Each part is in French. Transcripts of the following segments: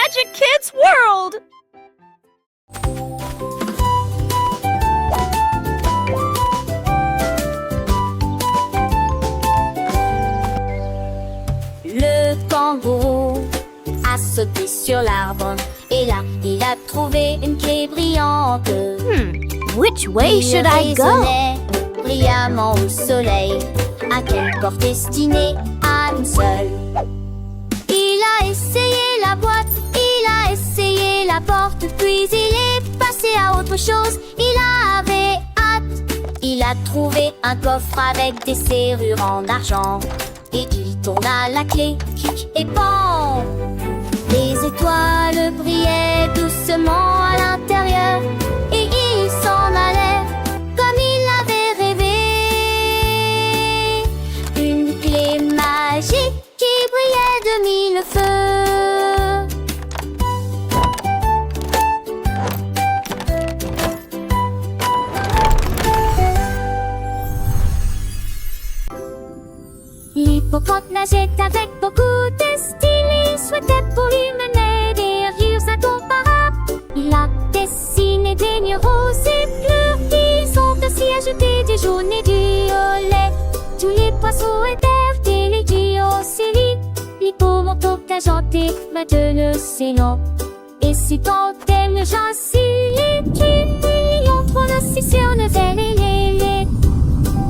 Magic Kids World! Le kangourou a sauté sur l'arbre et là, il a trouvé une clé brillante. Which way Il should I go? résonnait brillamment au soleil. À quelle porte destinée? À une seule. Il a essayé la boîte, il a essayé la porte, puis il est passé à autre chose. Il avait hâte. Il a trouvé un coffre avec des serrures en argent. Et il tourna la clé, clic et pan! Les étoiles brillaient doucement à l'intérieur. Et il s'en allait comme il l'avait rêvé. Une clé magique qui brillait de mille feux. L'hippocampe nageait avec beaucoup de style. Il souhaitait pour lui mener des rires incomparables. Il a dessiné des nuits roses et bleus qui sont ainsi ajoutés du jaune et du violet. Tous les poissons étaient délégués au série. L'hippomante a chanté maintenant l'océan. Et si tant elle ne jacille qu'une million pour le sur le vel et les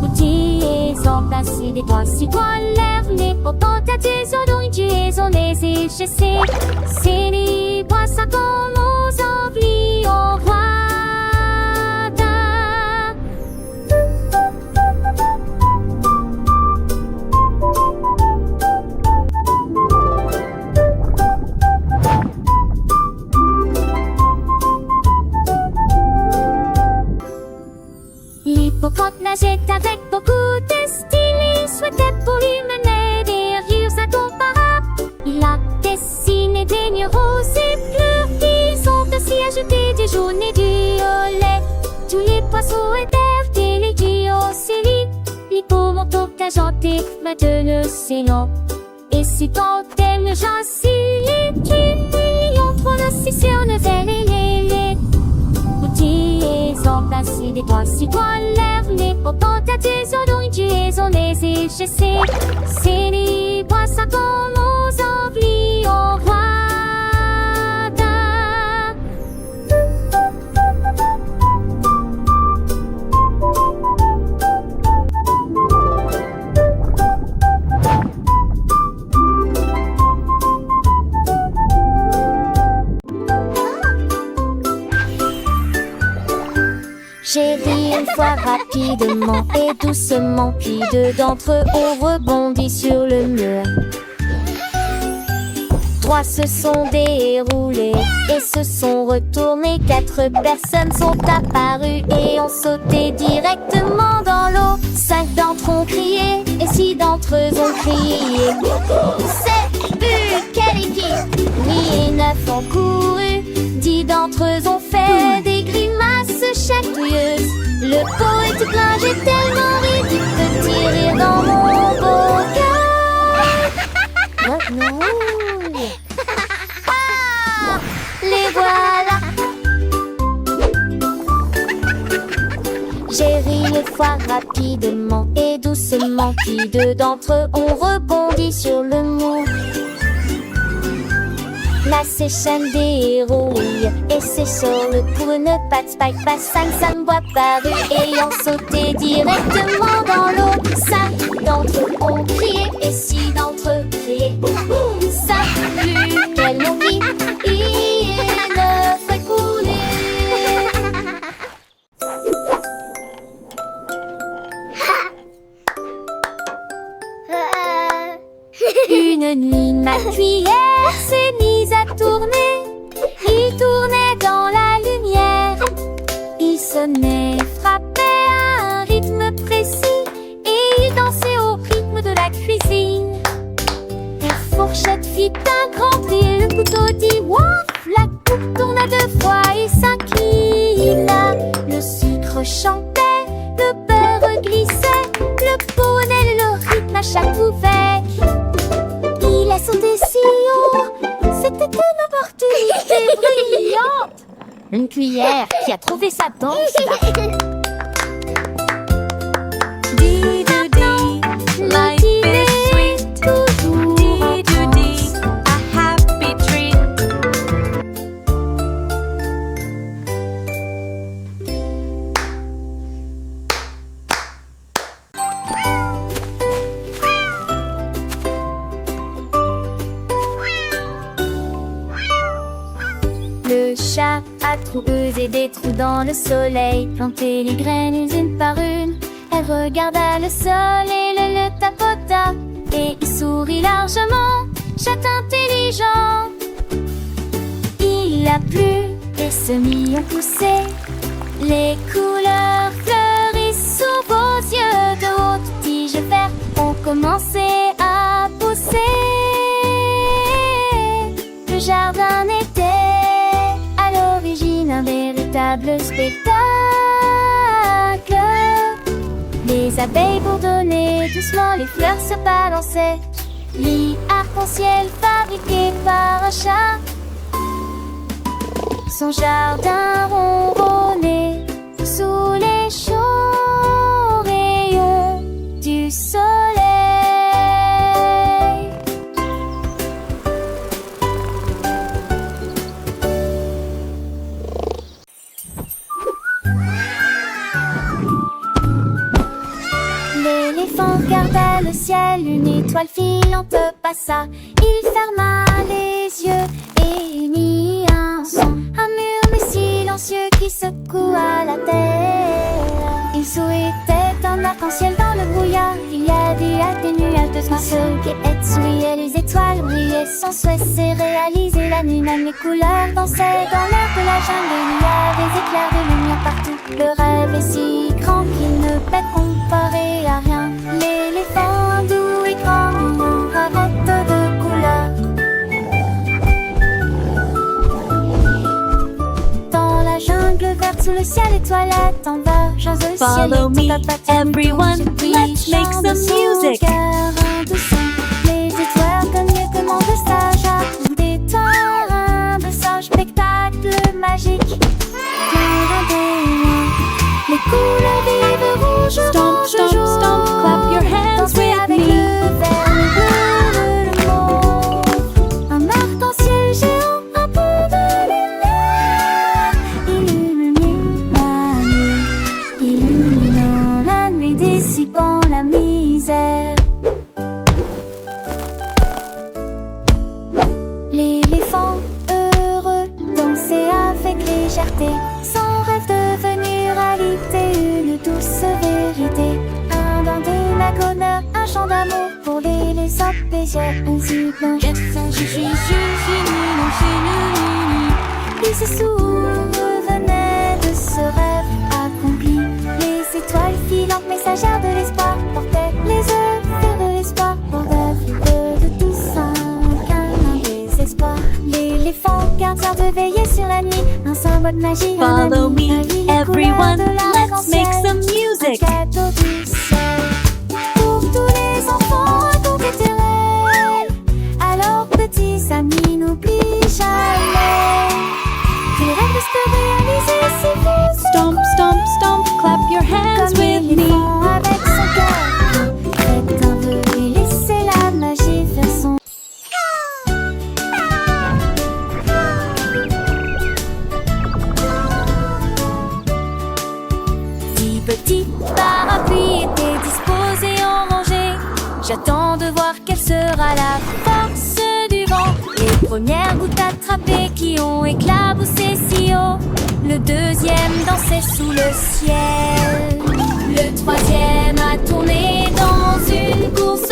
outils emplacés des toits si dans l'air. Les pourtant à des odeurs tu es en les échessés. C'est les poissons comme aux envies au roi. L'hippocampe nageait avec beaucoup de style. Il souhaitait pour lui mener des rires incomparables. Il a dessiné des nuits roses et bleus qui sont ainsi ajoutés du jaune et du violet. Tous les poissons étaient délégués au série. L'hippomante a chanté maintenant l'océan. Et si tant elle ne jacille qu'une million pour le sur le vel et les outils emplacés des toits si dans l'air. Les pourtant à des odeurs tu es en les échessés. C'est les poissons comme aux envies au roi. J'ai ri une fois rapidement et doucement, puis deux d'entre eux ont rebondi sur le mur. Trois se sont déroulés et se sont retournés. Quatre personnes sont apparues et ont sauté directement dans l'eau. Cinq d'entre eux ont crié et six d'entre eux ont crié. C'est bu, quelle équipe! Oui, et neuf ont couru. 10 d'entre eux ont fait des grimaces chatouilleuses. Le pot est tout plein, j'ai tellement ri du petit rire dans mon beau cœur. Grenouille. Ah, les voilà. J'ai ri une fois rapidement et doucement, puis deux d'entre eux ont rebondi sur le mur. Là c'est chaîne des héros, oui, et c'est sur le pour ne pas de spike, pas 5, ça me voit paru, ayant sauté directement dans l'eau. 5 d'entre eux ont crié, et 6 d'entre eux criaient. Ça pue, quelle envie, il ne fait couler. Une nuit, ma cuillère s'est mise à tourner. Il tournait dans la lumière. Il sonnait, frappait à un rythme précis. Et il dansait au rythme de la cuisine. La fourchette fit un grand cri. Le couteau dit waf. La coupe tourna deux fois et s'inclina. Le sucre chantait, le beurre glissait. Le poney, le rythme à chaque ouvert. Il a sauté si haut, c'était n'importe Une cuillère qui a trouvé sa danse. Dee-doo-dee, life is sweet. Dee-doo-dee, a happy treat. Le chat a creusé des trous dans le soleil, planté les graines une par une. Elle regarda le sol et le tapota, et il sourit largement, chat intelligent. Il a plu, les semis ont poussé, les couleurs fleurissent sous vos yeux. De hautes tiges vertes ont commencé à pousser. Le jardin était à l'origine un véritable spectacle. Les abeilles bourdonnaient, doucement les fleurs se balançaient. Lit arc-en-ciel fabriqué par un chat. Son jardin ronronnait sous les chauds rayons du soleil. L'éléphant regarda le ciel, une étoile filante passa. Il ferma les yeux et émit un son, un murmure silencieux qui secoua la terre. Il souhaitait un arc-en-ciel dans le brouillard. Il y avait des nuages de smartphones qui souriaient, les étoiles brillaient. Son souhait s'est réalisé la nuit, même les couleurs dansaient dans l'air de la jungle. Il y a des éclairs de lumière partout. Le rêve est si grand qu'il ne peut comparer à rien. L'éléphant doux et grand, arrête de couleurs. Dans la jungle verte sous le ciel étoilé, en bas, dans le ciel. Follow me, everyone, let's make some music. Les étoiles comme mieux que mon stage à des terrains de singe, spectacle magique. Les couleurs vives rouges, Stomp, orange, stomp, jaune. stomp, clap your hands Dansez with avec me. le vert, le bleu, le mauve. Un arc-en-ciel géant, un pont de lumière. Illuminant la nuit, dissipant la misère. L'éléphant heureux dansait avec légèreté, son rêve devenu réalité, une douce vérité. Un dent de magoneur, un chant d'amour pour les apaiser, un ziplan. Il se souvenait de ce rêve accompli. Les étoiles filantes, messagères de l'espoir, portaient les œufs vers de l'espoir. Pour de tous un câlin désespoir. L'éléphant gardien de veiller sur la nuit, un symbole de magie. un Follow ami, me, la vie, les everyone, couleurs de let's make l'arc-en-ciel. some music. Un cadeau du ciel pour tous les enfants, un conte éternel. Alors petits amis, n'oublie jamais que les rêves restent réalisés si vous Stomp, stomp, stomp, clap your hands comme with me. l'éléphant avec son cœur. Faites un vœu et laissez la magie faire son. Dix petits parapluies étaient disposés en rangée. J'attends de voir quelle sera la force du vent. Les premières gouttes attrapées qui ont éclaboussé si haut. Le deuxième dansait sous le ciel. Le troisième a tourné dans une course